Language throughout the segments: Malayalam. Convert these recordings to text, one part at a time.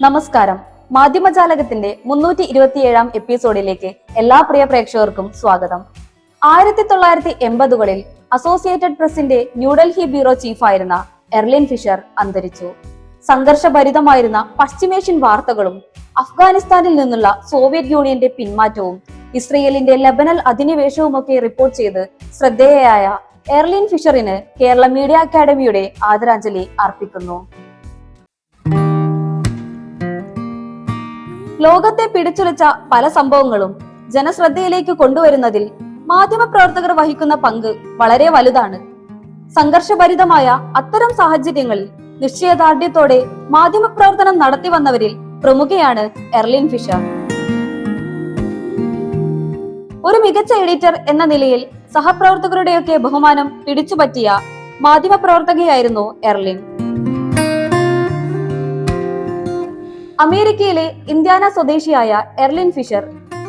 നമസ്കാരം. മാധ്യമജാലകത്തിന്റെ 327 എപ്പിസോഡിലേക്ക് എല്ലാ പ്രിയ പ്രേക്ഷകർക്കും സ്വാഗതം. 1980കളിൽ അസോസിയേറ്റഡ് പ്രസിന്റെ ന്യൂഡൽഹി ബ്യൂറോ ചീഫായിരുന്ന എർലിൻ ഫിഷർ അന്തരിച്ചു. സംഘർഷഭരിതമായിരുന്ന പശ്ചിമേഷ്യൻ വാർത്തകളും അഫ്ഗാനിസ്ഥാനിൽ നിന്നുള്ള സോവിയറ്റ് യൂണിയന്റെ പിന്മാറ്റവും ഇസ്രയേലിന്റെ ലെബനൻ അധിനിവേശവുമൊക്കെ റിപ്പോർട്ട് ചെയ്ത് ശ്രദ്ധേയയായ എർലിൻ ഫിഷറിന് കേരള മീഡിയ അക്കാദമിയുടെ ആദരാഞ്ജലി അർപ്പിക്കുന്നു. ലോകത്തെ പിടിച്ചുലച്ച പല സംഭവങ്ങളും ജനശ്രദ്ധയിലേക്ക് കൊണ്ടുവരുന്നതിൽ മാധ്യമപ്രവർത്തകർ വഹിക്കുന്ന പങ്ക് വളരെ വലുതാണ്. സംഘർഷഭരിതമായ അത്തരം സാഹചര്യങ്ങളിൽ നിശ്ചയദാർഢ്യത്തോടെ മാധ്യമപ്രവർത്തനം നടത്തി വന്നവരിൽ പ്രമുഖയാണ് എർലിൻ ഫിഷർ. ഒരു മികച്ച എഡിറ്റർ എന്ന നിലയിൽ സഹപ്രവർത്തകരുടെയൊക്കെ ബഹുമാനം പിടിച്ചുപറ്റിയ മാധ്യമപ്രവർത്തകയായിരുന്നു എർലിൻ. അമേരിക്കയിലെ ഇന്ത്യാന സ്വദേശിയായ എർലിൻ ഫിഷർ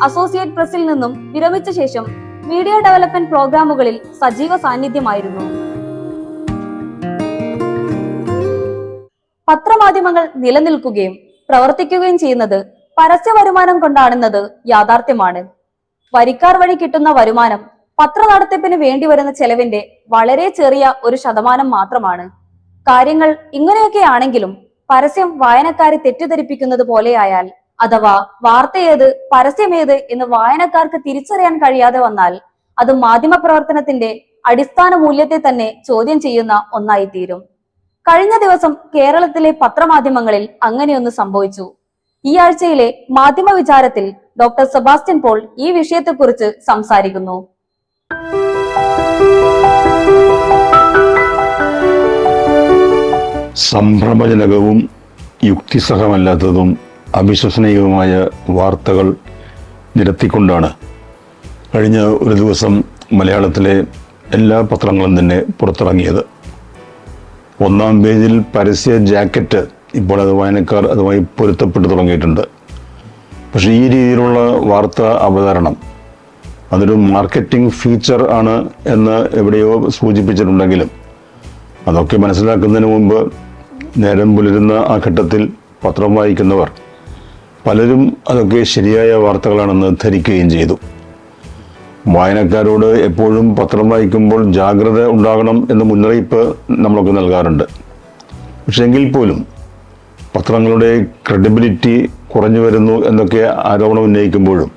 അസോസിയേറ്റ് പ്രസിൽ നിന്നും വിരമിച്ച ശേഷം മീഡിയ ഡെവലപ്മെന്റ് പ്രോഗ്രാമുകളിൽ സജീവ സാന്നിധ്യമായിരുന്നു. പത്രമാധ്യമങ്ങൾ നിലനിൽക്കുകയും പ്രവർത്തിക്കുകയും ചെയ്യുന്നത് പരസ്യ വരുമാനം കൊണ്ടാണെന്നത് യാഥാർത്ഥ്യമാണ്. വരിക്കാർ വഴി കിട്ടുന്ന വരുമാനം പത്ര നടത്തിപ്പിന് വേണ്ടി വരുന്ന ചെലവിന്റെ വളരെ ചെറിയ ഒരു ശതമാനം മാത്രമാണ്. കാര്യങ്ങൾ ഇങ്ങനെയൊക്കെ ആണെങ്കിലും പരസ്യം വായനക്കാരെ തെറ്റിദ്ധരിപ്പിക്കുന്നത് പോലെയായാൽ, അഥവാ വാർത്തയേത് പരസ്യമേത് എന്ന് വായനക്കാർക്ക് തിരിച്ചറിയാൻ കഴിയാതെ വന്നാൽ അത് മാധ്യമപ്രവർത്തനത്തിന്റെ അടിസ്ഥാന മൂല്യത്തെ തന്നെ ചോദ്യം ചെയ്യുന്ന ഒന്നായിത്തീരും. കഴിഞ്ഞ ദിവസം കേരളത്തിലെ പത്രമാധ്യമങ്ങളിൽ അങ്ങനെയൊന്ന് സംഭവിച്ചു. ഈ ആഴ്ചയിലെ മാധ്യമ വിചാരത്തിൽ ഡോക്ടർ സെബാസ്റ്റ്യൻ പോൾ ഈ വിഷയത്തെക്കുറിച്ച് സംസാരിക്കുന്നു. സംഭ്രമജനകവും യുക്തിസഹമല്ലാത്തതും അവിശ്വസനീയവുമായ വാർത്തകൾ നിരത്തിക്കൊണ്ടാണ് കഴിഞ്ഞ ഒരു ദിവസം മലയാളത്തിലെ എല്ലാ പത്രങ്ങളും തന്നെ പുറത്തിറങ്ങിയത്. ഒന്നാം പേജിൽ പരസ്യ ജാക്കറ്റ് ഇപ്പോൾ അത് വായനക്കാർ അതുമായി പൊരുത്തപ്പെട്ടു തുടങ്ങിയിട്ടുണ്ട്. പക്ഷേ ഈ രീതിയിലുള്ള വാർത്താ അവതരണം അതൊരു മാർക്കറ്റിംഗ് ഫീച്ചർ ആണ് എന്ന് എവിടെയോ സൂചിപ്പിച്ചിട്ടുണ്ടെങ്കിലും അതൊക്കെ മനസ്സിലാക്കുന്നതിന് മുമ്പ് നേരം പുലരുന്ന ആ ഘട്ടത്തിൽ പത്രം വായിക്കുന്നവർ പലരും അതൊക്കെ ശരിയായ വാർത്തകളാണെന്ന് ധരിക്കുകയും ചെയ്തു. വായനക്കാരോട് എപ്പോഴും പത്രം വായിക്കുമ്പോൾ ജാഗ്രത ഉണ്ടാകണം എന്ന മുന്നറിയിപ്പ് നമ്മളൊക്കെ നൽകാറുണ്ട്. പക്ഷെ എങ്കിൽ പോലും പത്രങ്ങളുടെ ക്രെഡിബിലിറ്റി കുറഞ്ഞു വരുന്നു എന്നൊക്കെ ആരോപണം ഉന്നയിക്കുമ്പോഴും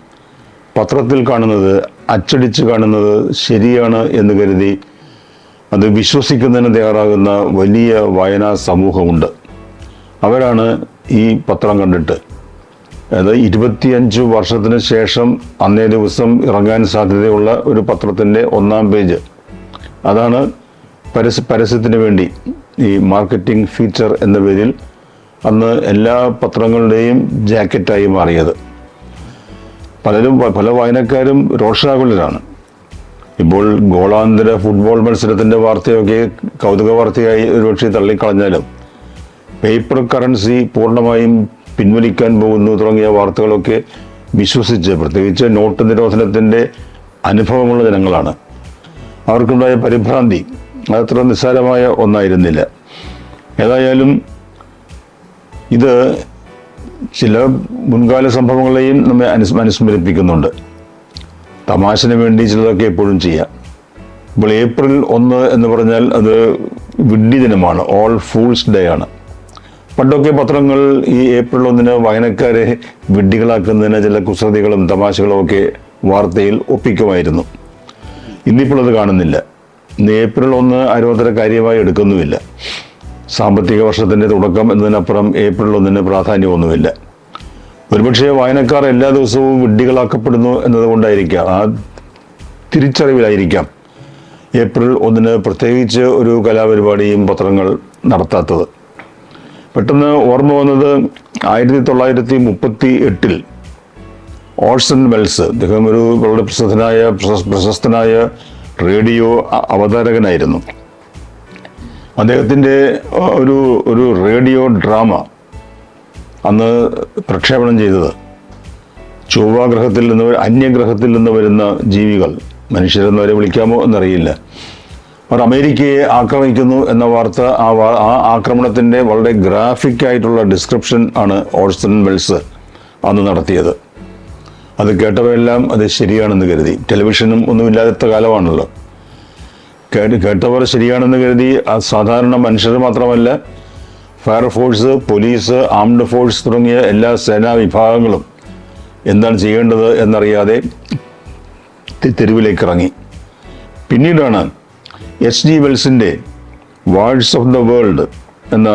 പത്രത്തിൽ കാണുന്നത്, അച്ചടിച്ച് കാണുന്നത് ശരിയാണ് എന്ന് കരുതി അത് വിശ്വസിക്കുന്നതിന് തയ്യാറാകുന്ന വലിയ വായനാ സമൂഹമുണ്ട്. അവരാണ് ഈ പത്രം കണ്ടിട്ട്, അതായത് 25 വർഷത്തിന് ശേഷം അന്നേ ദിവസം ഇറങ്ങാൻ സാധ്യതയുള്ള ഒരു പത്രത്തിൻ്റെ ഒന്നാം പേജ്, അതാണ് പരസ്യത്തിന് വേണ്ടി ഈ മാർക്കറ്റിംഗ് ഫീച്ചർ എന്ന പേരിൽ അന്ന് എല്ലാ പത്രങ്ങളുടെയും ജാക്കറ്റായി മാറിയത്. പല വായനക്കാരും രോഷാകുലരാണ്. ഇപ്പോൾ ഗോളാന്തര ഫുട്ബോൾ മത്സരത്തിൻ്റെ വാർത്തയൊക്കെ കൗതുക വാർത്തയായി ഒരുപക്ഷെ തള്ളിക്കളഞ്ഞാലും പേപ്പർ കറൻസി പൂർണ്ണമായും പിൻവലിക്കാൻ പോകുന്നു തുടങ്ങിയ വാർത്തകളൊക്കെ വിശ്വസിച്ച്, പ്രത്യേകിച്ച് നോട്ട് നിരോധനത്തിൻ്റെ അനുഭവമുള്ള ജനങ്ങളാണ്. അവർക്കുണ്ടായ പരിഭ്രാന്തി അതത്ര നിസ്സാരമായ ഒന്നായിരുന്നില്ല. ഏതായാലും ഇത് ചില മുൻകാല സംഭവങ്ങളെയും നമ്മെ അനുസ്മരിപ്പിക്കുന്നുണ്ട്. തമാശന് വേണ്ടി ചിലതൊക്കെ എപ്പോഴും ചെയ്യാം. ഇപ്പോൾ ഏപ്രിൽ 1 എന്ന് പറഞ്ഞാൽ അത് വിഡ്ഢി ദിനമാണ്, ഓൾ ഫൂൾസ് ഡേ ആണ്. പണ്ടൊക്കെ പത്രങ്ങൾ ഈ ഏപ്രിൽ 1 വായനക്കാരെ വിഡ്ഢികളാക്കുന്നതിന് ചില കുസൃതികളും തമാശകളും ഒക്കെ വാർത്തയിൽ ഒപ്പിക്കുമായിരുന്നു. ഇന്നിപ്പോൾ അത് കാണുന്നില്ല. ഇന്ന് ഏപ്രിൽ 1 ആരും അത്ര കാര്യമായി എടുക്കുന്നുമില്ല. സാമ്പത്തിക വർഷത്തിൻ്റെ തുടക്കം എന്നതിനപ്പുറം ഏപ്രിൽ 1 പ്രാധാന്യമൊന്നുമില്ല. ഒരുപക്ഷെ വായനക്കാർ എല്ലാ ദിവസവും വിഡ്ഢികളാക്കപ്പെടുന്നു എന്നതുകൊണ്ടായിരിക്കാം, ആ തിരിച്ചറിവിലായിരിക്കാം ഏപ്രിൽ 1 പ്രത്യേകിച്ച് ഒരു കലാപരിപാടിയും പത്രങ്ങൾ നടത്താത്തത്. പെട്ടെന്ന് ഓർമ്മ വന്നത് 1938 ഓർസൺ വെൽസ്, അദ്ദേഹം ഒരു വളരെ പ്രശസ്തനായ റേഡിയോ അവതാരകനായിരുന്നു. അദ്ദേഹത്തിൻ്റെ ഒരു റേഡിയോ ഡ്രാമ അന്ന് പ്രക്ഷേപണം ചെയ്തത് ചൊവ്വാഗ്രഹത്തിൽ നിന്ന്, അന്യഗ്രഹത്തിൽ നിന്ന് വരുന്ന ജീവികൾ, മനുഷ്യരെന്നവരെ വിളിക്കാമോ എന്നറിയില്ല, അവർ അമേരിക്കയെ ആക്രമിക്കുന്നു എന്ന വാർത്ത, ആ ആക്രമണത്തിൻ്റെ വളരെ ഗ്രാഫിക് ആയിട്ടുള്ള ഡിസ്ക്രിപ്ഷൻ ആണ് ഓർസൺ വെൽസ് അന്ന് നടത്തിയത്. അത് കേട്ടവരെല്ലാം അത് ശരിയാണെന്ന് കരുതി. ടെലിവിഷനും ഒന്നുമില്ലാത്ത കാലമാണല്ലോ. കേട്ടവർ ശരിയാണെന്ന് കരുതി സാധാരണ മനുഷ്യർ മാത്രമല്ല, ഫയർഫോഴ്സ്, പോലീസ്, ആംഡ് ഫോഴ്സ് തുടങ്ങിയ എല്ലാ സേനാ വിഭാഗങ്ങളും എന്താണ് ചെയ്യേണ്ടത് എന്നറിയാതെ തെരുവിലേക്ക് ഇറങ്ങി. പിന്നീടാണ് H.G. വെൽസിൻ്റെ വാഴ്സ് ഓഫ് ദ വേൾഡ് എന്ന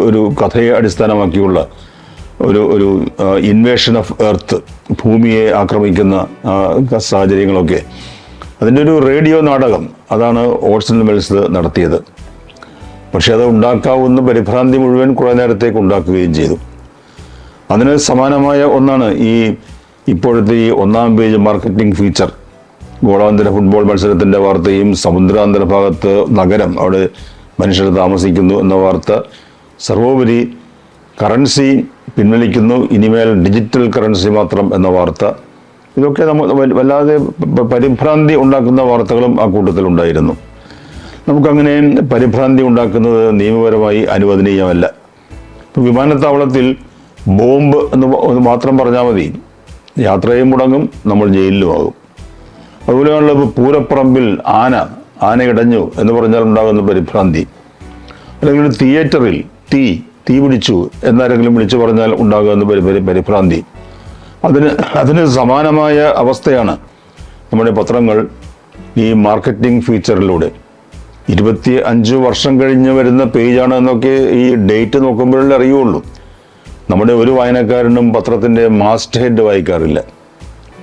ഒരു കഥയെ അടിസ്ഥാനമാക്കിയുള്ള ഒരു ഇൻവേഷൻ ഓഫ് എർത്ത്, ഭൂമിയെ ആക്രമിക്കുന്ന സാഹചര്യങ്ങളൊക്കെ, അതിൻ്റെ ഒരു റേഡിയോ നാടകം അതാണ് ഓർസൺ വെൽസ് നടത്തിയത്. പക്ഷെ അത് ഉണ്ടാക്കാവുന്ന പരിഭ്രാന്തി മുഴുവൻ കുറേ നേരത്തേക്ക് ഉണ്ടാക്കുകയും ചെയ്തു. അതിന് സമാനമായ ഒന്നാണ് ഇപ്പോഴത്തെ ഈ ഒന്നാം പേജ് മാർക്കറ്റിംഗ് ഫീച്ചർ. ഗോളാന്തര ഫുട്ബോൾ മത്സരത്തിൻ്റെ വാർത്തയും സമുദ്രാന്തര ഭാഗത്ത് നഗരം, അവിടെ മനുഷ്യർ താമസിക്കുന്നു എന്ന വാർത്ത, സർവോപരി കറൻസി പിൻവലിക്കുന്നു, ഇനിമേൽ ഡിജിറ്റൽ കറൻസി മാത്രം എന്ന വാർത്ത, ഇതൊക്കെ വല്ലാതെ പരിഭ്രാന്തി ഉണ്ടാക്കുന്ന വാർത്തകളും ആ കൂട്ടത്തിലുണ്ടായിരുന്നു. നമുക്കങ്ങനെ പരിഭ്രാന്തി ഉണ്ടാക്കുന്നത് നിയമപരമായി അനുവദനീയമല്ല. ഇപ്പം വിമാനത്താവളത്തിൽ ബോംബ് എന്ന് മാത്രം പറഞ്ഞാൽ മതി, യാത്രയും മുടങ്ങും, നമ്മൾ ജയിലിലുമാകും. അതുപോലെയാണല്ലോ ഇപ്പോൾ പൂരപ്പറമ്പിൽ ആന ഇടഞ്ഞു എന്ന് പറഞ്ഞാൽ ഉണ്ടാകുന്ന പരിഭ്രാന്തി, അല്ലെങ്കിൽ തിയേറ്ററിൽ തീ പിടിച്ചു എന്നാരെങ്കിലും വിളിച്ചു പറഞ്ഞാൽ ഉണ്ടാകുന്ന പരിഭ്രാന്തി. അതിന് സമാനമായ അവസ്ഥയാണ് നമ്മുടെ പത്രങ്ങൾ ഈ മാർക്കറ്റിംഗ് ഫീച്ചറിലൂടെ 25 വർഷം കഴിഞ്ഞ് വരുന്ന പേജാണ് എന്നൊക്കെ ഈ ഡേറ്റ് നോക്കുമ്പോഴല്ലേ അറിയുള്ളൂ. നമ്മുടെ ഒരു വായനക്കാരനും പത്രത്തിൻ്റെ മാസ്റ്റ് ഹെഡ് വായിക്കാറില്ല,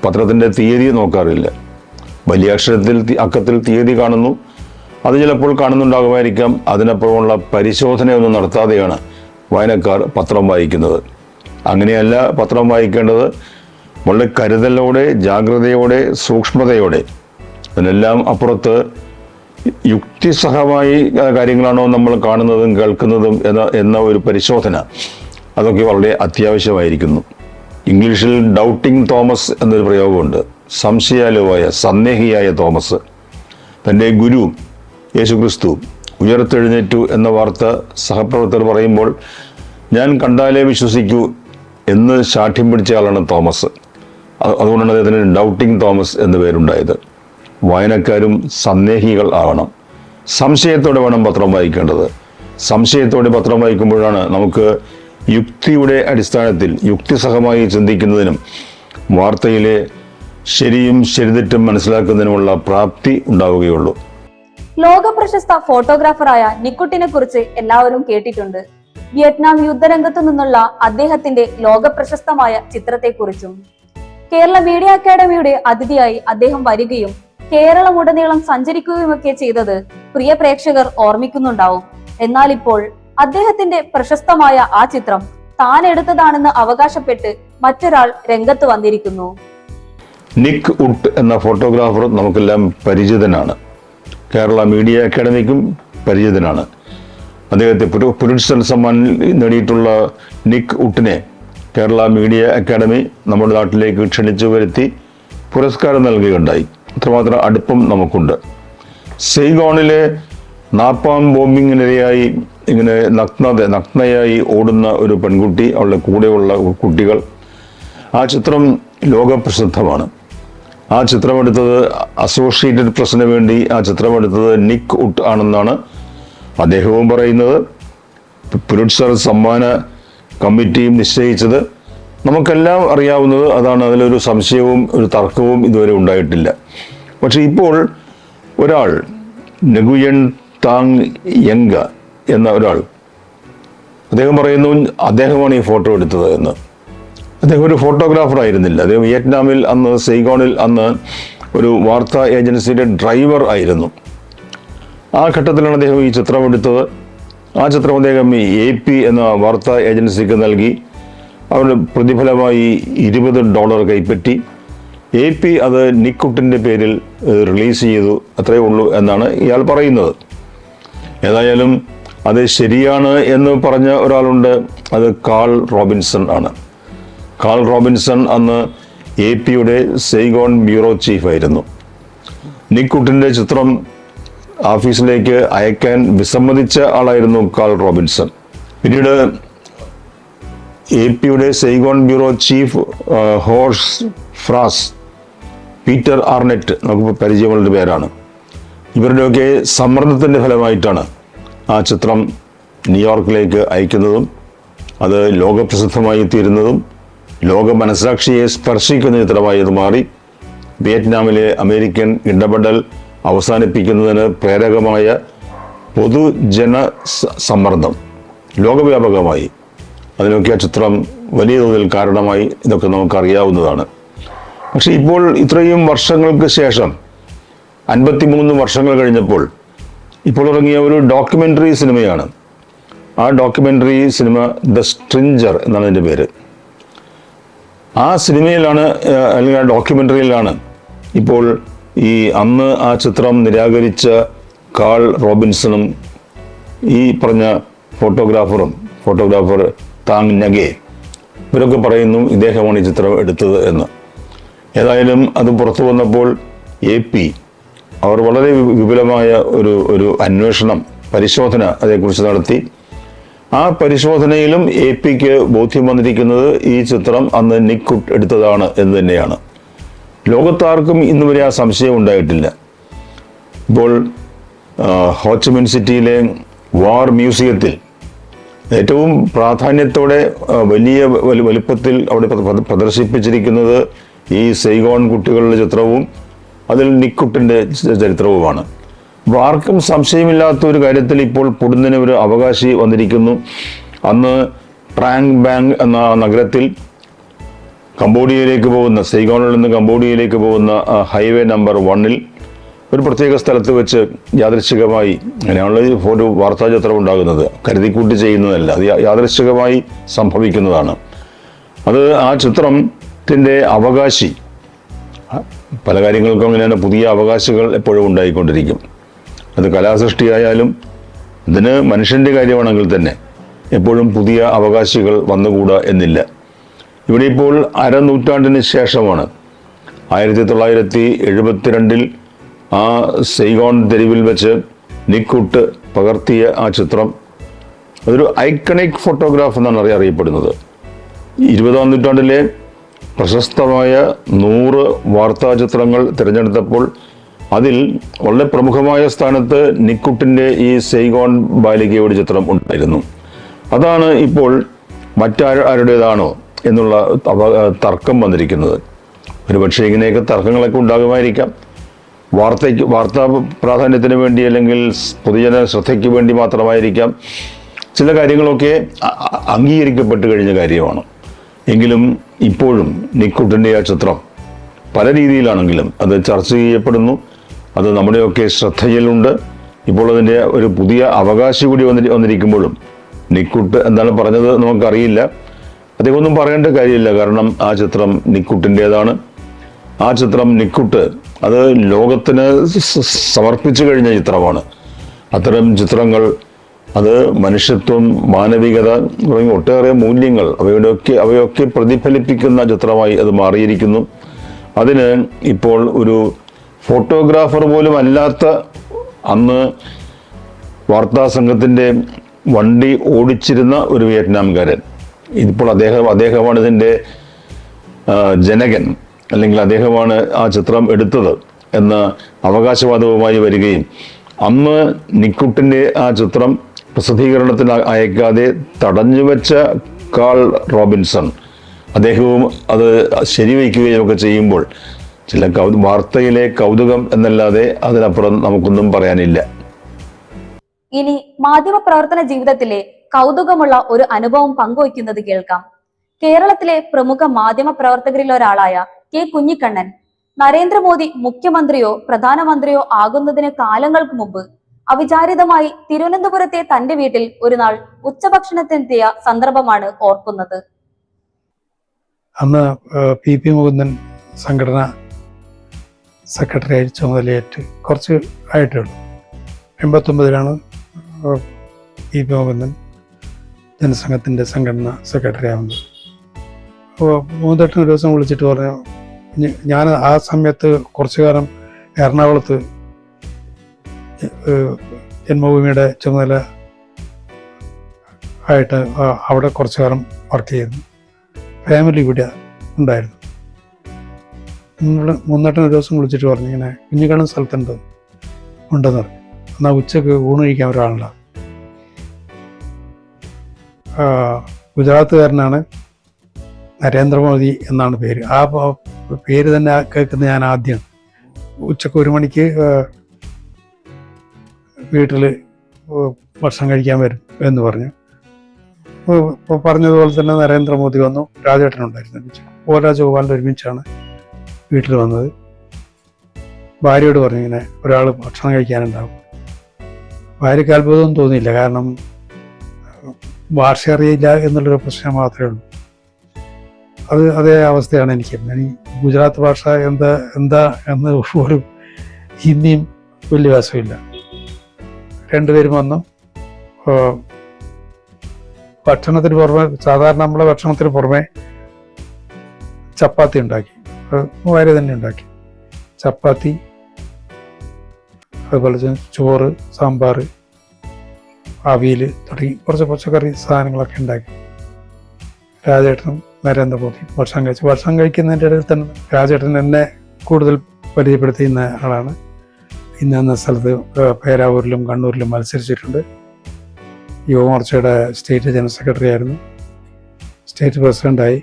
പത്രത്തിൻ്റെ തീയതി നോക്കാറില്ല. വലിയ അക്കത്തിൽ തീയതി കാണുന്നു, അത് ചിലപ്പോൾ കാണുന്നുണ്ടാകുമായിരിക്കാം. അതിനപ്പുറമുള്ള പരിശോധനയൊന്നും നടത്താതെയാണ് വായനക്കാർ പത്രം വായിക്കുന്നത്. അങ്ങനെയല്ല പത്രം വായിക്കേണ്ടത്. വളരെ കരുതലോടെ, ജാഗ്രതയോടെ, സൂക്ഷ്മതയോടെ, അതിനെല്ലാം അപ്പുറത്ത് യുക്തിസഹമായി കാര്യങ്ങളാണോ നമ്മൾ കാണുന്നതും കേൾക്കുന്നതും എന്ന ഒരു പരിശോധന, അതൊക്കെ വളരെ അത്യാവശ്യമായിരിക്കുന്നു. ഇംഗ്ലീഷിൽ ഡൗട്ടിങ് തോമസ് എന്നൊരു പ്രയോഗമുണ്ട്. സംശയാലുവായ, സന്ദേഹിയായ തോമസ്. തൻ്റെ ഗുരു യേശുക്രിസ്തു ഉയർത്തെഴുന്നേറ്റു എന്ന വാർത്ത സഹപ്രവർത്തകർ പറയുമ്പോൾ ഞാൻ കണ്ടാലേ വിശ്വസിക്കൂ എന്ന് ശാഠ്യം പിടിച്ച ആളാണ് തോമസ്. അതുകൊണ്ടാണ് അദ്ദേഹത്തിന് ഡൗട്ടിങ് തോമസ് എന്ന പേരുണ്ടായത്. വായനക്കാരും സന്ദേഹികൾ ആവണം. സംശയത്തോടെ വേണം പത്രം വായിക്കേണ്ടത്. സംശയത്തോടെ പത്രം വായിക്കുമ്പോഴാണ് നമുക്ക് യുക്തിയുടെ അടിസ്ഥാനത്തിൽ യുക്തിസഹമായി ചിന്തിക്കുന്നതിനും വാർത്തയിലെ ശരിയും ശരിതെറ്റും മനസ്സിലാക്കുന്നതിനുമുള്ള പ്രാപ്തി ഉണ്ടാവുകയുള്ളൂ. ലോക പ്രശസ്ത ഫോട്ടോഗ്രാഫറായ നിക്കുട്ടിനെ കുറിച്ച് എല്ലാവരും കേട്ടിട്ടുണ്ട്. വിയറ്റ്നാം യുദ്ധരംഗത്തു നിന്നുള്ള അദ്ദേഹത്തിന്റെ ലോക പ്രശസ്തമായ ചിത്രത്തെക്കുറിച്ചും. കേരള മീഡിയ അക്കാദമിയുടെ അതിഥിയായി അദ്ദേഹം വരികയും കേരളമുടനീളം സഞ്ചരിക്കുകയുമൊക്കെ ചെയ്തത് പ്രിയ പ്രേക്ഷകർ ഓർമ്മിക്കുന്നുണ്ടാവും. എന്നാൽ ഇപ്പോൾ അദ്ദേഹത്തിന്റെ പ്രശസ്തമായ ആ ചിത്രം താൻ എടുത്തതാണെന്ന് അവകാശപ്പെട്ട് മറ്റൊരാൾ രംഗത്ത് വന്നിരിക്കുന്നു. നിക് വുഡ് എന്ന ഫോട്ടോഗ്രാഫർ നമുക്കെല്ലാം പരിചിതനാണ്. കേരള മീഡിയ അക്കാദമിക്കും പരിചിതനാണ്. അദ്ദേഹത്തെ പുലിറ്റ്സർ സമ്മാൻ നേടിയിട്ടുള്ള നിക് വുഡിനെ കേരള മീഡിയ അക്കാദമി നമ്മുടെ നാട്ടിലേക്ക് ക്ഷണിച്ചു വരുത്തി പുരസ്കാരം നൽകുകയുണ്ടായി. അത്രമാത്രം അടുപ്പം നമുക്കുണ്ട്. സെയ്ഗോണിലെ നാപ്പാം ബോംബിങ്ങിനിരയായി ഇങ്ങനെ നഗ്നയായി ഓടുന്ന ഒരു പെൺകുട്ടി, അവളുടെ കൂടെയുള്ള കുട്ടികൾ, ആ ചിത്രം ലോകപ്രസിദ്ധമാണ്. ആ ചിത്രമെടുത്തത് അസോസിയേറ്റഡ് പ്രസിന് വേണ്ടി ആ ചിത്രമെടുത്തത് നിക് വുഡ് ആണെന്നാണ് അദ്ദേഹവും പറയുന്നത്. പുലിറ്റ്സർ സമ്മാന കമ്മിറ്റിയും നിശ്ചയിച്ചത്. നമുക്കെല്ലാം അറിയാവുന്നത് അതാണ്. അതിലൊരു സംശയവും ഒരു തർക്കവും ഇതുവരെ ഉണ്ടായിട്ടില്ല. പക്ഷെ ഇപ്പോൾ ഒരാൾ, നെഗുയൻ താങ് യങ്ക എന്ന ഒരാൾ, അദ്ദേഹം പറയുന്നു അദ്ദേഹമാണ് ഈ ഫോട്ടോ എടുത്തത് എന്ന്. അദ്ദേഹം ഒരു ഫോട്ടോഗ്രാഫർ ആയിരുന്നില്ല. അദ്ദേഹം വിയറ്റ്നാമിൽ അന്ന്, സെയ്ഗോണിൽ അന്ന് ഒരു വാർത്താ ഏജൻസിയുടെ ഡ്രൈവർ ആയിരുന്നു. ആ ഘട്ടത്തിലാണ് അദ്ദേഹം ഈ ചിത്രം എടുത്തത്. ആ ചിത്രം അദ്ദേഹം AP എന്ന വാർത്താ ഏജൻസിക്ക് നൽകി. അവരുടെ പ്രതിഫലമായി $20 കൈപ്പറ്റി. AP അത് നിക് വുഡിൻ്റെ പേരിൽ റിലീസ് ചെയ്തു. അത്രയേ ഉള്ളൂ എന്നാണ് ഇയാൾ പറയുന്നത്. ഏതായാലും അത് ശരിയാണ് എന്ന് പറഞ്ഞ ഒരാളുണ്ട്. അത് കാൾ റോബിൻസൺ ആണ്. കാൾ റോബിൻസൺ അന്ന് AP യുടെ സെയ്ഗോൺ ബ്യൂറോ ചീഫായിരുന്നു. നിക് വുഡിൻ്റെ ചിത്രം ഓഫീസിലേക്ക് അയക്കാൻ വിസമ്മതിച്ച ആളായിരുന്നു കാൾ റോബിൻസൺ. പിന്നീട് AP-യുടെ Saigon bureau chief Horst Faas, Peter Arnett, നമുക്ക് പരിചയമുള്ള പേരാണ്. ഇവരുടെയൊക്കെ സമ്മർദ്ദത്തിൻ്റെ ഫലമായിട്ടാണ് ആ ചിത്രം ന്യൂയോർക്കിലേക്ക് അയക്കുന്നതും അത് ലോകപ്രസിദ്ധമായി തീരുന്നതും ലോക മനസാക്ഷിയെ സ്പർശിക്കുന്ന ചിത്രമായി അത് മാറി വിയറ്റ്നാമിലെ അമേരിക്കൻ ഇടപെടൽ അവസാനിപ്പിക്കുന്നതിന് പ്രേരകമായ പൊതുജന സമ്മർദ്ദം ലോകവ്യാപകമായി അതിനൊക്കെ ആ ചിത്രം വലിയ തോതിൽ കാരണമായി. ഇതൊക്കെ നമുക്കറിയാവുന്നതാണ്. പക്ഷെ ഇപ്പോൾ ഇത്രയും വർഷങ്ങൾക്ക് ശേഷം 53 വർഷങ്ങൾ കഴിഞ്ഞപ്പോൾ ഇപ്പോൾ ഇറങ്ങിയ ഒരു ഡോക്യുമെൻ്ററി സിനിമയാണ്. ആ ഡോക്യുമെൻ്ററി സിനിമ ദ സ്ട്രിഞ്ചർ എന്നാണ് അതിൻ്റെ പേര്. ആ സിനിമയിലാണ് അല്ലെങ്കിൽ ആ ഡോക്യുമെൻ്ററിയിലാണ് ഇപ്പോൾ ഈ അന്ന് ആ ചിത്രം നിരാകരിച്ച കാൾ റോബിൻസണും ഈ പറഞ്ഞ ഫോട്ടോഗ്രാഫർ താങ് നഗെ ഇവരൊക്കെ പറയുന്നു ഇദ്ദേഹമാണ് ഈ ചിത്രം എടുത്തത് എന്ന്. ഏതായാലും അത് പുറത്തു വന്നപ്പോൾ AP അവർ വളരെ വിപുലമായ ഒരു അന്വേഷണം പരിശോധന അതേക്കുറിച്ച് നടത്തി. ആ പരിശോധനയിലും AP-ക്ക് ബോധ്യം വന്നിരിക്കുന്നത് ഈ ചിത്രം അന്ന് നിക് കുട്ട് എടുത്തതാണ് എന്ന് തന്നെയാണ്. ലോകത്താർക്കും ഇന്ന് വരെ ആ സംശയം ഉണ്ടായിട്ടില്ല. ഇപ്പോൾ ഹോച്ചിമിൻ സിറ്റിയിലെ വാർ മ്യൂസിയത്തിൽ ഏറ്റവും പ്രാധാന്യത്തോടെ വലിയ വലുപ്പത്തിൽ അവിടെ പ്രദർശിപ്പിച്ചിരിക്കുന്നത് ഈ സൈഗോൺ കുട്ടികളുടെ ചിത്രവും അതിൽ നിക് കുട്ടിൻ്റെ ചരിത്രവുമാണ്. അപ്പോൾ ആർക്കും സംശയമില്ലാത്ത ഒരു കാര്യത്തിൽ ഇപ്പോൾ പൊടുന്നതിന് ഒരു അവകാശി വന്നിരിക്കുന്നു. അന്ന് ട്രാങ് ബാങ് എന്ന നഗരത്തിൽ കംബോഡിയയിലേക്ക് പോകുന്ന സൈഗോണിൽ നിന്ന് കംബോഡിയയിലേക്ക് പോകുന്ന ഹൈവേ നമ്പർ 1-ൽ ഒരു പ്രത്യേക സ്ഥലത്ത് വെച്ച് യാദൃശ്ചികമായി അങ്ങനെയുള്ള ഒരു വാർത്താചിത്രം ഉണ്ടാകുന്നത് കരുതിക്കൂട്ടി ചെയ്യുന്നതല്ല, അത് യാദൃശ്ചികമായി സംഭവിക്കുന്നതാണ്. അത് ആ ചിത്രത്തിൻ്റെ അവകാശി പല കാര്യങ്ങൾക്കും അങ്ങനെയാണ്, പുതിയ അവകാശികൾ എപ്പോഴും ഉണ്ടായിക്കൊണ്ടിരിക്കും. അത് കലാസൃഷ്ടിയായാലും ഇതിന് മനുഷ്യൻ്റെ കാര്യമാണെങ്കിൽ തന്നെ എപ്പോഴും പുതിയ അവകാശികൾ വന്നുകൂടാ എന്നില്ല. ഇവിടെ ഇപ്പോൾ അരനൂറ്റാണ്ടിന് ശേഷമാണ് 1972 ആ സൈഗോൺ തെരുവിൽ വെച്ച് നിക് കുട്ട് പകർത്തിയ ആ ചിത്രം അതൊരു ഐക്കണിക് ഫോട്ടോഗ്രാഫ് എന്നാണ് അറിയപ്പെടുന്നത്. 20-ാം നൂറ്റാണ്ടിലെ പ്രശസ്തമായ 100 വാർത്താ ചിത്രങ്ങൾ തിരഞ്ഞെടുത്തപ്പോൾ അതിൽ വളരെ പ്രമുഖമായ സ്ഥാനത്ത് നിക് കുട്ടിൻ്റെ ഈ സൈഗോൺ ബാലികയുടെ ചിത്രം ഉണ്ടായിരുന്നു. അതാണ് ഇപ്പോൾ മറ്റാരുടേതാണോ എന്നുള്ള തർക്കം വന്നിരിക്കുന്നത്. ഒരുപക്ഷെ ഇങ്ങനെയൊക്കെ തർക്കങ്ങളൊക്കെ ഉണ്ടാകുമായിരിക്കാം. വാർത്താ പ്രാധാന്യത്തിന് വേണ്ടി അല്ലെങ്കിൽ പൊതുജന ശ്രദ്ധയ്ക്ക് വേണ്ടി മാത്രമായിരിക്കാം. ചില കാര്യങ്ങളൊക്കെ അംഗീകരിക്കപ്പെട്ട് കഴിഞ്ഞ കാര്യമാണ്. എങ്കിലും ഇപ്പോഴും നിക് കുട്ടിൻ്റെ ആ ചിത്രം പല രീതിയിലാണെങ്കിലും അത് ചർച്ച ചെയ്യപ്പെടുന്നു. അത് നമ്മുടെയൊക്കെ ശ്രദ്ധയിലുണ്ട്. ഇപ്പോൾ അതിൻ്റെ ഒരു പുതിയ അവകാശി കൂടി വന്നിരിക്കുമ്പോഴും നിക് കുട്ട് എന്താണ് പറഞ്ഞത് നമുക്കറിയില്ല. അദ്ദേഹം ഒന്നും പറയേണ്ട കാര്യമില്ല. കാരണം ആ ചിത്രം നിക് കുട്ടിൻ്റേതാണ്. ആ ചിത്രം നിക് കുട്ട് അത് ലോകത്തിന് സമർപ്പിച്ചു കഴിഞ്ഞ ചിത്രമാണ്. അത്തരം ചിത്രങ്ങൾ അത് മനുഷ്യത്വം, മാനവികത തുടങ്ങിയ ഒട്ടേറെ മൂല്യങ്ങൾ അവയൊക്കെ പ്രതിഫലിപ്പിക്കുന്ന ചിത്രമായി അത് മാറിയിരിക്കുന്നു. അതിന് ഇപ്പോൾ ഒരു ഫോട്ടോഗ്രാഫർ പോലും അല്ലാത്ത അന്ന് വാർത്താ സംഘത്തിൻ്റെ വണ്ടി ഓടിച്ചിരുന്ന ഒരു വിയറ്റ്നാംകാരൻ, ഇപ്പോൾ അദ്ദേഹമാണ് ഇതിൻ്റെ ജനകൻ, അല്ലെങ്കിൽ അദ്ദേഹമാണ് ആ ചിത്രം എടുത്തത് എന്ന അവകാശവാദവുമായി വരികയും അന്ന് നിക് കുട്ടിൻ്റെ ആ ചിത്രം പ്രസിദ്ധീകരണത്തിന് അയക്കാതെ തടഞ്ഞുവെച്ച കാൾ റോബിൻസൺ അദ്ദേഹവും അത് ശരിവയ്ക്കുകയും ഒക്കെ ചെയ്യുമ്പോൾ ചില വാർത്തയിലെ കൗതുകം എന്നല്ലാതെ അതിനപ്പുറം നമുക്കൊന്നും പറയാനില്ല. ഇനി മാധ്യമപ്രവർത്തന ജീവിതത്തിലെ കൗതുകമുള്ള ഒരു അനുഭവം പങ്കുവയ്ക്കുന്നത് കേൾക്കാം. കേരളത്തിലെ പ്രമുഖ മാധ്യമ പ്രവർത്തകരിൽ ഒരാളായ കെ കുഞ്ഞിക്കണ്ണൻ നരേന്ദ്രമോദി മുഖ്യമന്ത്രിയോ പ്രധാനമന്ത്രിയോ ആകുന്നതിന് കാലങ്ങൾക്ക് മുമ്പ് അവിചാരിതമായി തിരുവനന്തപുരത്തെ തന്റെ വീട്ടിൽ ഒരു നാൾ ഉച്ചഭക്ഷണത്തിനെത്തിയ സന്ദർഭമാണ് ഓർക്കുന്നത്. അന്ന് PP മുകുന്ദൻ സംഘടന സെക്രട്ടറിയായി ചുമതലയേറ്റ് കുറച്ച് ആയിട്ടേ ഉള്ളൂ. 89-ലാണ് PP മുകുന്ദൻ ജനസംഘത്തിൻ്റെ സംഘടന സെക്രട്ടറി ആവുന്നത്. അപ്പോൾ മൂന്നേട്ടൻ ഒരു ദിവസം വിളിച്ചിട്ട് പറഞ്ഞു, ഞാൻ ആ സമയത്ത് കുറച്ചു കാലം എറണാകുളത്ത് ജന്മഭൂമിയുടെ ചുമതല ആയിട്ട് അവിടെ കുറച്ചു കാലം വർക്ക് ചെയ്യുന്നു. ഫാമിലി ഇവിടെ ഉണ്ടായിരുന്നു. മുന്നേട്ടൻ ഒരു ദിവസം വിളിച്ചിട്ട് പറഞ്ഞു, ഇങ്ങനെ കുഞ്ഞിക്കണ്ണൻ സ്ഥലത്തുണ്ട് ഉണ്ടെന്ന് പറഞ്ഞു. എന്നാൽ ഉച്ചക്ക് ഊണ് കഴിക്കാൻ ഒരാളുണ്ടാവും. ഗുജറാത്തുകാരനാണ്, നരേന്ദ്രമോദി എന്നാണ് പേര്. ആ പേര് തന്നെ കേൾക്കുന്നത് ഞാൻ ആദ്യം. ഉച്ചക്ക് 1 മണിക്ക് വീട്ടിൽ ഭക്ഷണം കഴിക്കാൻ വരും എന്ന് പറഞ്ഞു. പറഞ്ഞതുപോലെ തന്നെ നരേന്ദ്രമോദി വന്നു, രാജേട്ടനുണ്ടായിരുന്നു. ഓ രാജഗോപാലിൻ്റെ ഒരുമിച്ചാണ് വീട്ടിൽ വന്നത്. ഭാര്യയോട് പറഞ്ഞു, ഇങ്ങനെ ഒരാൾ ഭക്ഷണം കഴിക്കാനുണ്ടാവും. ഭാര്യയ്ക്ക് അത്ഭുതമൊന്നും തോന്നിയില്ല, കാരണം ഭാഷ അറിയില്ല എന്നുള്ളൊരു പ്രശ്നം മാത്രമേ ഉള്ളൂ. അതേ അവസ്ഥയാണ് എനിക്ക്. ഗുജറാത്ത് ഭാഷ എന്താ എന്ന് പോലും ഹിന്ദിയും വലിയ വശമില്ല. രണ്ടുപേരും വന്നു. ഭക്ഷണത്തിന് പുറമെ, സാധാരണ നമ്മളെ ഭക്ഷണത്തിന് പുറമെ ചപ്പാത്തി ഉണ്ടാക്കി, ഭാര്യ തന്നെ ഉണ്ടാക്കി. ചപ്പാത്തി, അതുപോലെ ചോറ്, സാമ്പാർ, അവിയൽ തുടങ്ങി കുറച്ച് പച്ചക്കറി സാധനങ്ങളൊക്കെ ഉണ്ടാക്കി. രാജേട്ടനും നരേന്ദ്രമോദി ഭക്ഷണം കഴിക്കുന്നതിൻ്റെ ഇടയിൽ തന്നെ രാജേട്ടൻ എന്നെ കൂടുതൽ പരിചയപ്പെടുത്തുന്ന ആളാണ്. ഇന്ന സ്ഥലത്ത് പേരാവൂരിലും കണ്ണൂരിലും മത്സരിച്ചിട്ടുണ്ട്. യുവമോർച്ചയുടെ സ്റ്റേറ്റ് ജനറൽ സെക്രട്ടറി ആയിരുന്നു, സ്റ്റേറ്റ് പ്രസിഡൻ്റായി.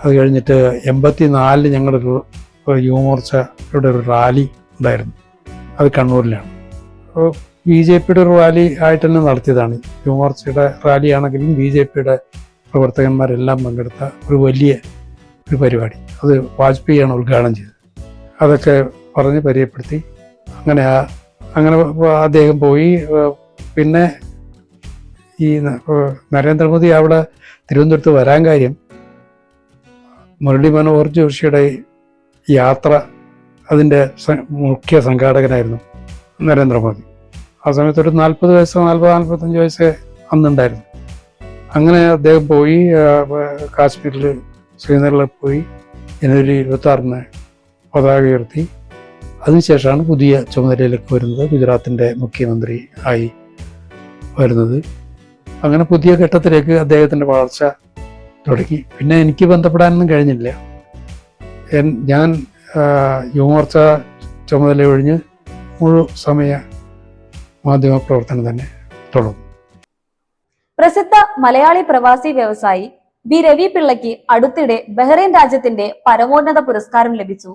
അത് കഴിഞ്ഞിട്ട് 84 ഞങ്ങളൊരു യുവമോർച്ചയുടെ ഒരു റാലി ഉണ്ടായിരുന്നു. അത് കണ്ണൂരിലാണ്. BJPയുടെ ഒരു റാലി ആയിട്ട് തന്നെ നടത്തിയതാണ്. യുവമോർച്ചയുടെ റാലിയാണെങ്കിലും BJPയുടെ പ്രവർത്തകന്മാരെല്ലാം പങ്കെടുത്ത ഒരു വലിയ പരിപാടി. അത് വാജ്പേയിയാണ് ഉദ്ഘാടനം ചെയ്തത്. അതൊക്കെ പറഞ്ഞ് പരിചയപ്പെടുത്തി. അങ്ങനെ അദ്ദേഹം പോയി. പിന്നെ ഈ നരേന്ദ്രമോദി അവിടെ തിരുവനന്തപുരത്ത് വരാൻ കാര്യം, മുരളി മനോഹർ ജോഷിയുടെ യാത്ര, അതിൻ്റെ മുഖ്യ സംഘാടകനായിരുന്നു നരേന്ദ്രമോദി. ആ സമയത്ത് ഒരു 40 വയസ്സ് 45 വയസ്സ് അന്നുണ്ടായിരുന്നു. അങ്ങനെ അദ്ദേഹം പോയി കാശ്മീരിൽ ശ്രീനഗറിൽ പോയി ജനുവരി 26 പതാക ഉയർത്തി. അതിനുശേഷമാണ് പുതിയ ചുമതലയിലേക്ക് വരുന്നത്, ഗുജറാത്തിൻ്റെ മുഖ്യമന്ത്രി ആയി വരുന്നത്. അങ്ങനെ പുതിയ ഘട്ടത്തിലേക്ക് അദ്ദേഹത്തിൻ്റെ വളർച്ച തുടങ്ങി. പിന്നെ എനിക്ക് ബന്ധപ്പെടാനൊന്നും കഴിഞ്ഞില്ല. ഞാൻ യുവമോർച്ച ചുമതല ഒഴിഞ്ഞ് മുഴുസമയ മാധ്യമ പ്രവർത്തനം തന്നെ തുടർന്നു. പ്രസിദ്ധ മലയാളി പ്രവാസി വ്യവസായി ബി രവി പിള്ളയ്ക്ക് അടുത്തിടെ ബഹ്റൈൻ രാജ്യത്തിന്റെ പരമോന്നത പുരസ്കാരം ലഭിച്ചു.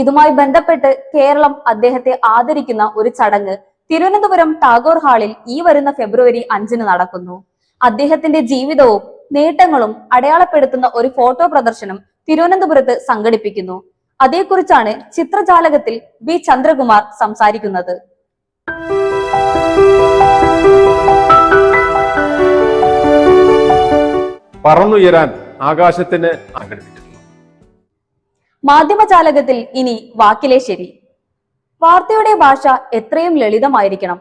ഇതുമായി ബന്ധപ്പെട്ട് കേരളം അദ്ദേഹത്തെ ആദരിക്കുന്ന ഒരു ചടങ്ങ് തിരുവനന്തപുരം ടാഗോർ ഹാളിൽ ഈ വരുന്ന ഫെബ്രുവരി 5 നടക്കുന്നു. അദ്ദേഹത്തിന്റെ ജീവിതവും നേട്ടങ്ങളും അടയാളപ്പെടുത്തുന്ന ഒരു ഫോട്ടോ പ്രദർശനം തിരുവനന്തപുരത്ത് സംഘടിപ്പിക്കുന്നു. അതേക്കുറിച്ചാണ് ചിത്രജാലകത്തിൽ ബി ചന്ദ്രകുമാർ സംസാരിക്കുന്നത്. പറന്നുയരാൻ ആകാശത്തിന് സംഘടിപ്പിച്ചിട്ടുണ്ട്. മാധ്യമജാലകത്തിൽ ഇനി വാക്കിലെ ശരി. വാർത്തയുടെ ഭാഷ എത്രയും ലളിതമായിരിക്കണം.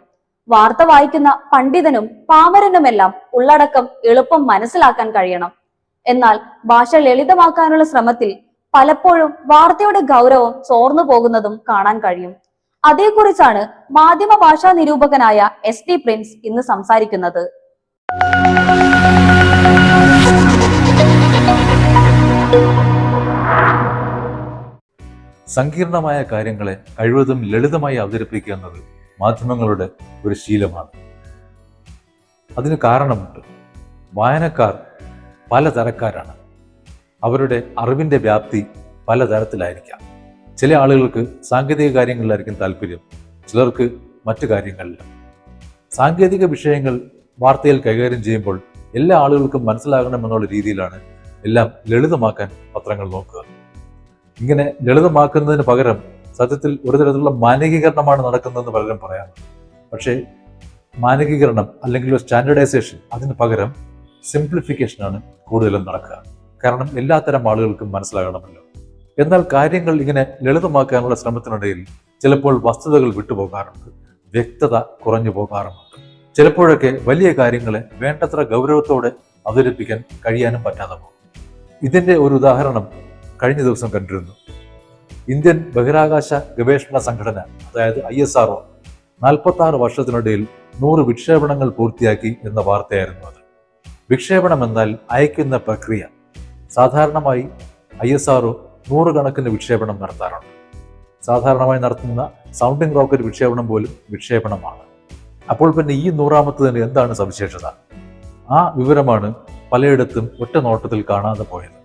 വാർത്ത വായിക്കുന്ന പണ്ഡിതനും പാമരനുമെല്ലാം ഉള്ളടക്കം എളുപ്പം മനസ്സിലാക്കാൻ കഴിയണം. എന്നാൽ ഭാഷ ലളിതമാക്കാനുള്ള ശ്രമത്തിൽ പലപ്പോഴും വാർത്തയുടെ ഗൗരവം ചോർന്നു പോകുന്നതും കാണാൻ കഴിയും. അതേക്കുറിച്ചാണ് മാധ്യമ ഭാഷാ നിരൂപകനായ SD പ്രിൻസ് ഇന്ന് സംസാരിക്കുന്നത്. സങ്കീർണമായ കാര്യങ്ങളെ കഴിവതും ലളിതമായി അവതരിപ്പിക്കുക എന്നത് മാധ്യമങ്ങളുടെ ഒരു ശീലമാണ്. അതിന് കാരണമുണ്ട്. വായനക്കാർ പലതരക്കാരാണ്. അവരുടെ അറിവിൻ്റെ വ്യാപ്തി പലതരത്തിലായിരിക്കാം. ചില ആളുകൾക്ക് സാങ്കേതിക കാര്യങ്ങളിലായിരിക്കും താല്പര്യം, ചിലർക്ക് മറ്റു കാര്യങ്ങളില്ല. സാങ്കേതിക വിഷയങ്ങൾ വാർത്തയിൽ കൈകാര്യം ചെയ്യുമ്പോൾ എല്ലാ ആളുകൾക്കും മനസ്സിലാകണമെന്നുള്ള രീതിയിലാണ് എല്ലാം ലളിതമാക്കാൻ പത്രങ്ങൾ നോക്കുക. ഇങ്ങനെ ലളിതമാക്കുന്നതിന് പകരം സത്യത്തിൽ ഒരു തരത്തിലുള്ള മാനകീകരണമാണ് നടക്കുന്നതെന്ന് പലരും പറയാറുണ്ട്. പക്ഷേ മാനകീകരണം അല്ലെങ്കിൽ ഒരു സ്റ്റാൻഡേർഡൈസേഷൻ, അതിന് പകരം സിംപ്ലിഫിക്കേഷനാണ് കൂടുതലും നടക്കുക. കാരണം എല്ലാത്തരം ആളുകൾക്കും മനസ്സിലാകണമല്ലോ. എന്നാൽ കാര്യങ്ങൾ ഇങ്ങനെ ലളിതമാക്കാനുള്ള ശ്രമത്തിനിടയിൽ ചിലപ്പോൾ വസ്തുതകൾ വിട്ടുപോകാറുണ്ട്, വ്യക്തത കുറഞ്ഞു പോകാറുമുണ്ട്. ചിലപ്പോഴൊക്കെ വലിയ കാര്യങ്ങളെ വേണ്ടത്ര ഗൗരവത്തോടെ അവതരിപ്പിക്കാൻ കഴിയാനും പറ്റാതെ പോകും. ഇതിൻ്റെ ഒരു ഉദാഹരണം കഴിഞ്ഞ ദിവസം കണ്ടിരുന്നു. ഇന്ത്യൻ ബഹിരാകാശ ഗവേഷണ സംഘടന, അതായത് ISRO, 46 വർഷത്തിനിടയിൽ 100 വിക്ഷേപണങ്ങൾ പൂർത്തിയാക്കി എന്ന വാർത്തയായിരുന്നു അത്. വിക്ഷേപണം എന്നാൽ അയക്കുന്ന പ്രക്രിയ. സാധാരണമായി ISRO 100 കണക്കിന് വിക്ഷേപണം നടത്താറുണ്ട്. സാധാരണമായി നടത്തുന്ന സൗണ്ടിംഗ് റോക്കറ്റ് വിക്ഷേപണം പോലും വിക്ഷേപണമാണ്. അപ്പോൾ പിന്നെ ഈ 100ാമത്തതിന് എന്താണ് സവിശേഷത? ആ വിവരമാണ് പലയിടത്തും ഒറ്റ നോട്ടത്തിൽ കാണാതെ പോയത്.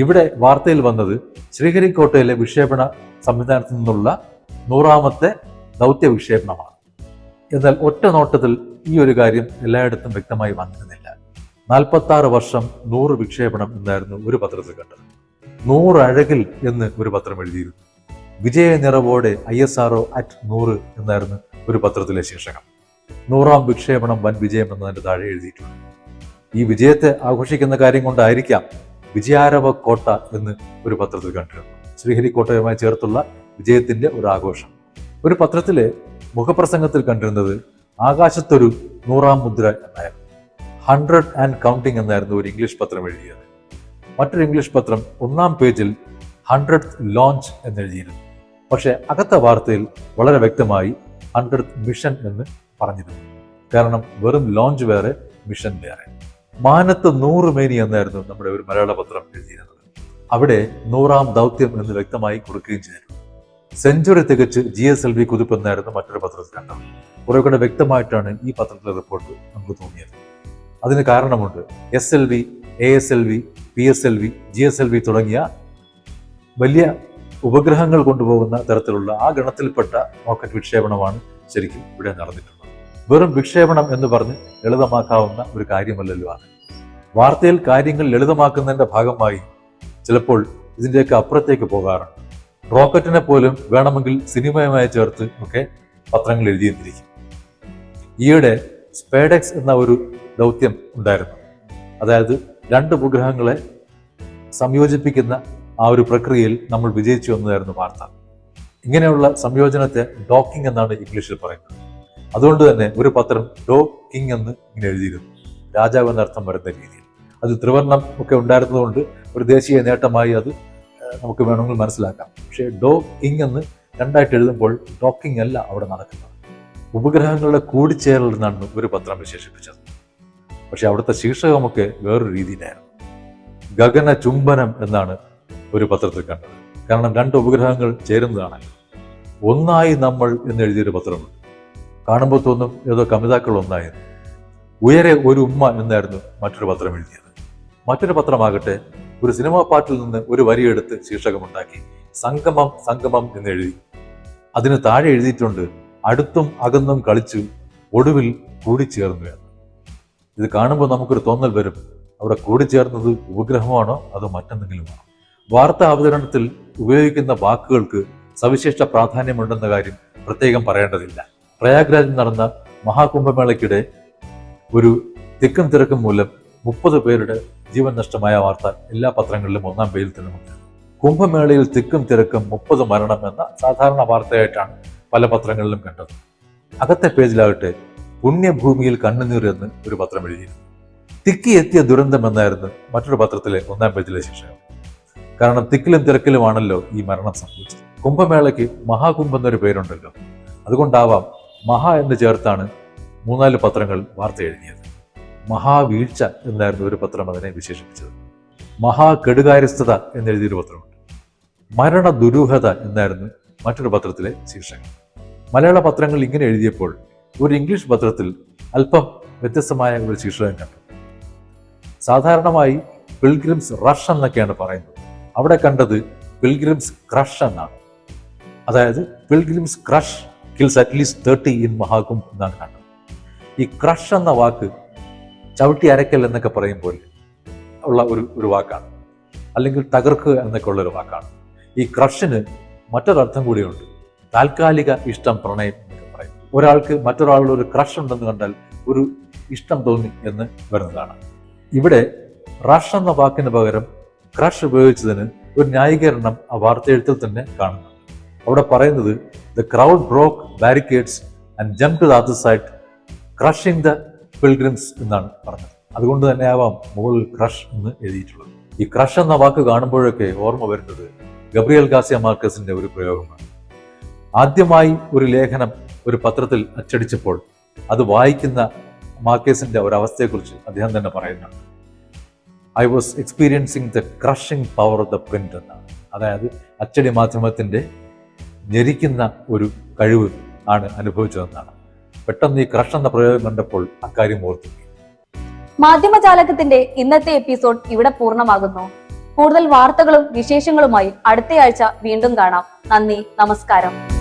ഇവിടെ വാർത്തയിൽ വന്നത് ശ്രീഹരിക്കോട്ടയിലെ വിക്ഷേപണ സംവിധാനത്തിൽ നിന്നുള്ള 100ാമത്തെ ദൗത്യ വിക്ഷേപണമാണ്. എന്നാൽ ഒറ്റ നോട്ടത്തിൽ ഈ ഒരു കാര്യം എല്ലായിടത്തും വ്യക്തമായി വന്നിരുന്നില്ല. 46 വർഷം 100 വിക്ഷേപണം എന്നായിരുന്നു ഒരു പത്രത്തിൽ കണ്ടത്. 100 അഴകിൽ എന്ന് ഒരു പത്രം എഴുതിയിരുന്നു. വിജയ നിറവോടെ ISRO @100 എന്നായിരുന്നു ഒരു പത്രത്തിലെ ശീർഷകം. 100ാം വിക്ഷേപണം വൻ വിജയം എന്നതിന്റെ താഴെ എഴുതിയിട്ടുണ്ട്. ഈ വിജയത്തെ ആഘോഷിക്കുന്ന കാര്യം കൊണ്ടായിരിക്കാം വിജയാരവ കോട്ട എന്ന് ഒരു പത്രത്തിൽ കണ്ടിരുന്നു. ശ്രീഹരിക്കോട്ടയുമായി ചേർത്തുള്ള വിജയത്തിന്റെ ഒരു ആഘോഷം. ഒരു പത്രത്തിലെ മുഖപ്രസംഗത്തിൽ കണ്ടിരുന്നത് ആകാശത്തൊരു 100ാം മുദ്ര എന്നായിരുന്നു. 100 ആൻഡ് കൗണ്ടിങ് എന്നായിരുന്നു ഒരു ഇംഗ്ലീഷ് പത്രം എഴുതിയത്. മറ്റൊരു ഇംഗ്ലീഷ് പത്രം 1ാം പേജിൽ 100th ലോഞ്ച് എന്നെഴുതിയിരുന്നു. പക്ഷെ അകത്ത വാർത്തയിൽ വളരെ വ്യക്തമായി 100th മിഷൻ എന്ന് പറഞ്ഞിരുന്നു. കാരണം വെറും ലോഞ്ച് വേറെ, മിഷൻ വേറെ. മാനത്ത് 100 മേനി എന്നായിരുന്നു നമ്മുടെ ഒരു മലയാള പത്രം എഴുതിയിരുന്നത്. അവിടെ 100ാം ദൗത്യം എന്ന് വ്യക്തമായി കൊടുക്കുകയും ചെയ്തിരുന്നു. സെഞ്ചുറി തികച്ച് GSLV കുതിപ്പ് എന്നായിരുന്നു മറ്റൊരു പത്രത്തിൽ കണ്ടത്. കുറെ കൂടെ വ്യക്തമായിട്ടാണ് ഈ പത്രത്തിലെ റിപ്പോർട്ട് നമുക്ക് തോന്നിയത്. അതിന് കാരണമുണ്ട്. SLV, ASLV, PSLV, GSLV തുടങ്ങിയ വലിയ ഉപഗ്രഹങ്ങൾ കൊണ്ടുപോകുന്ന തരത്തിലുള്ള ആ ഗണത്തിൽപ്പെട്ട റോക്കറ്റ് വിക്ഷേപണമാണ് ശരിക്കും ഇവിടെ നടന്നിട്ടുള്ളത്. വെറും വിക്ഷേപണം എന്ന് പറഞ്ഞ് ലളിതമാക്കാവുന്ന ഒരു കാര്യമല്ലല്ലോ ആണ്. വാർത്തയിൽ കാര്യങ്ങൾ ലളിതമാക്കുന്നതിന്റെ ഭാഗമായി ചിലപ്പോൾ ഇതിൻ്റെയൊക്കെ അപ്പുറത്തേക്ക് പോകാറുണ്ട്. റോക്കറ്റിനെ പോലും വേണമെങ്കിൽ സിനിമയുമായി ചേർത്ത് ഒക്കെ പത്രങ്ങൾ എഴുതിയിരിക്കും. ഈയിടെ സ്പേഡെക്സ് എന്ന ഒരു ദൗത്യം ഉണ്ടായിരുന്നു. അതായത് 2 ഉപഗ്രഹങ്ങളെ സംയോജിപ്പിക്കുന്ന ആ ഒരു പ്രക്രിയയിൽ നമ്മൾ വിജയിച്ചു എന്നതായിരുന്നു വാർത്ത. ഇങ്ങനെയുള്ള സംയോജനത്തെ ഡോക്കിംഗ് എന്നാണ് ഇംഗ്ലീഷിൽ പറയുന്നത്. അതുകൊണ്ട് തന്നെ ഒരു പത്രം ഡോ കിങ് എന്ന് ഇങ്ങനെ എഴുതിയിരുന്നു. രാജാവ് എന്നർത്ഥം വരുന്ന രീതിയിൽ. അത് ത്രിവർണം ഒക്കെ ഉണ്ടായിരുന്നതുകൊണ്ട് ഒരു ദേശീയ നേട്ടമായി അത് നമുക്ക് വേണമെങ്കിൽ മനസ്സിലാക്കാം. പക്ഷേ ഡോ കിങ് എന്ന് 2ആയിട്ട് എഴുതുമ്പോൾ ഡോക്കിംഗ് അല്ല അവിടെ നടക്കുന്നത്. ഉപഗ്രഹങ്ങളുടെ കൂടിച്ചേരൽ എന്നാണ് ഒരു പത്രം വിശേഷിപ്പിച്ചത്. പക്ഷെ അവിടുത്തെ ശീർഷകമൊക്കെ വേറൊരു രീതിയിലായിരുന്നു. ഗഗന ചുംബനം എന്നാണ് ഒരു പത്രത്തിൽ കണ്ടത്. കാരണം 2 ഉപഗ്രഹങ്ങൾ ചേരുന്നതാണല്ലോ. ഒന്നായി നമ്മൾ എന്നെഴുതിയൊരു പത്രമുണ്ട്. കാണുമ്പോൾ തോന്നും ഏതോ കമിതാക്കൾ ഒന്നായിരുന്നു. ഉയരെ ഒരു ഉമ്മ എന്നായിരുന്നു മറ്റൊരു പത്രം എഴുതിയത്. മറ്റൊരു പത്രമാകട്ടെ ഒരു സിനിമാ പാട്ടിൽ നിന്ന് ഒരു വരിയെടുത്ത് ശീർഷകമുണ്ടാക്കി സംഗമം സംഗമം എന്നെഴുതി. അതിന് താഴെ എഴുതിയിട്ടുണ്ട് അടുത്തും അകന്നും കളിച്ചു ഒടുവിൽ കൂടിച്ചേർന്നു എന്ന്. ഇത് കാണുമ്പോൾ നമുക്കൊരു തോന്നൽ വരും, അവിടെ കൂടിച്ചേർന്നത് ഉപഗ്രഹമാണോ അതോ മറ്റെന്തെങ്കിലുമാണോ? വാർത്താ അവതരണത്തിൽ ഉപയോഗിക്കുന്ന വാക്കുകൾക്ക് സവിശേഷ പ്രാധാന്യമുണ്ടെന്ന കാര്യം പ്രത്യേകം പറയേണ്ടതില്ല. പ്രയാഗ്രാജിൽ നടന്ന മഹാകുംഭമേളയ്ക്കിടെ ഒരു തിക്കും തിരക്കും മൂലം 30 പേരുടെ ജീവൻ നഷ്ടമായ വാർത്ത എല്ലാ പത്രങ്ങളിലും 1ാം പേജിൽ തന്നെ ഉണ്ട്. കുംഭമേളയിൽ തിക്കും തിരക്കും 30 മരണം എന്ന സാധാരണ വാർത്തയായിട്ടാണ് പല പത്രങ്ങളിലും കണ്ടത്. അകത്തെ പേജിലാകട്ടെ പുണ്യഭൂമിയിൽ കണ്ണുനീർ എന്ന് ഒരു പത്രം എഴുതിയിരുന്നു. തിക്കി എത്തിയ ദുരന്തം എന്നായിരുന്നു മറ്റൊരു പത്രത്തിലെ 1ാം പേജിലെ ശീർഷകം. കാരണം തിക്കിലും തിരക്കിലുമാണല്ലോ ഈ മരണം സംഭവിച്ചത്. കുംഭമേളയ്ക്ക് മഹാകുംഭം എന്നൊരു പേരുണ്ടല്ലോ, അതുകൊണ്ടാവാം മഹാ എന്ന് ചേർത്താണ് 3-4 പത്രങ്ങൾ വാർത്ത എഴുതിയത്. മഹാവീഴ്ച എന്നായിരുന്നു ഒരു പത്രം അതിനെ വിശേഷിപ്പിച്ചത്. മഹാകെടുകാര്യസ്ഥത എന്നെഴുതിയൊരു പത്രമുണ്ട്. മരണ ദുരൂഹത എന്നായിരുന്നു മറ്റൊരു പത്രത്തിലെ ശീർഷകം. മലയാള പത്രങ്ങൾ ഇങ്ങനെ എഴുതിയപ്പോൾ ഒരു ഇംഗ്ലീഷ് പത്രത്തിൽ അല്പം വ്യത്യസ്തമായ ഒരു ശീർഷകം കണ്ടു. സാധാരണമായി പിൽഗ്രിംസ് റഷ് എന്നൊക്കെയാണ് പറയുന്നത്. അവിടെ കണ്ടത് പിൽഗ്രിംസ് ക്രഷ് എന്നാണ്. അതായത് pilgrims crush kills at least 30 in Mahakumbh എന്നാണ് കണ്ടത്. ഈ ക്രഷ് എന്ന വാക്ക് ചവിട്ടി അരക്കൽ എന്നൊക്കെ പറയുമ്പോൾ ഉള്ള ഒരു വാക്കാണ്, അല്ലെങ്കിൽ തകർക്കുക എന്നൊക്കെ ഉള്ളൊരു വാക്കാണ്. ഈ ക്രഷിന് മറ്റൊരർത്ഥം കൂടിയുണ്ട്. താൽക്കാലിക ഇഷ്ടം, പ്രണയം എന്നൊക്കെ പറയും. ഒരാൾക്ക് മറ്റൊരാളുടെ ഒരു ക്രഷ് ഉണ്ടെന്ന് കണ്ടാൽ ഒരു ഇഷ്ടം തോന്നി എന്ന് വരുന്നതാണ്. ഇവിടെ റഷ് എന്ന വാക്കിന് പകരം ക്രഷ് ഉപയോഗിച്ചതിന് ഒരു ന്യായീകരണം ആ വാർത്തയെഴുത്തിൽ തന്നെ കാണുന്നു. അവിടെ പറയുന്നത് the crowd broke barricades and jump to the other side crushing the pilgrims എന്നാണ് പറഞ്ഞത്. അതുകൊണ്ട് തന്നെ ആവാം മുകളിൽ ക്രഷ് എന്ന് എഴുതിയിട്ടുള്ളത്. ഈ ക്രഷ് എന്ന വാക്ക് കാണുമ്പോഴൊക്കെ ഓർമ്മ വരുന്നത് ഗബ്രിയേൽ ഗാർസിയ മാർക്കസിന്റെ ഒരു പ്രയോഗമാണ്. ആദ്യമായി ഒരു ലേഖനം ഒരു പത്രത്തിൽ അച്ചടിച്ചപ്പോൾ അത് വായിക്കുന്ന മാർക്കേസിന്റെ ഒരവസ്ഥയെക്കുറിച്ച് അദ്ദേഹം തന്നെ പറയുന്നുണ്ട്. I was experiencing the crushing power of the print എന്നാണ്. അതായത് അച്ചടി മാധ്യമത്തിന്റെ ഞെരിക്കുന്ന ഒരു കഴിവ് ആണ് അനുഭവിച്ചതെന്നാണ്. പെട്ടെന്ന് ഈ ക്രഷ് എന്ന പ്രയോഗം കണ്ടപ്പോൾ അക്കാര്യം ഓർത്തു. മാധ്യമജാലകത്തിന്റെ ഇന്നത്തെ എപ്പിസോഡ് ഇവിടെ പൂർണ്ണമാകുന്നു. കൂടുതൽ വാർത്തകളും വിശേഷങ്ങളുമായി അടുത്തയാഴ്ച വീണ്ടും കാണാം. നന്ദി, നമസ്കാരം.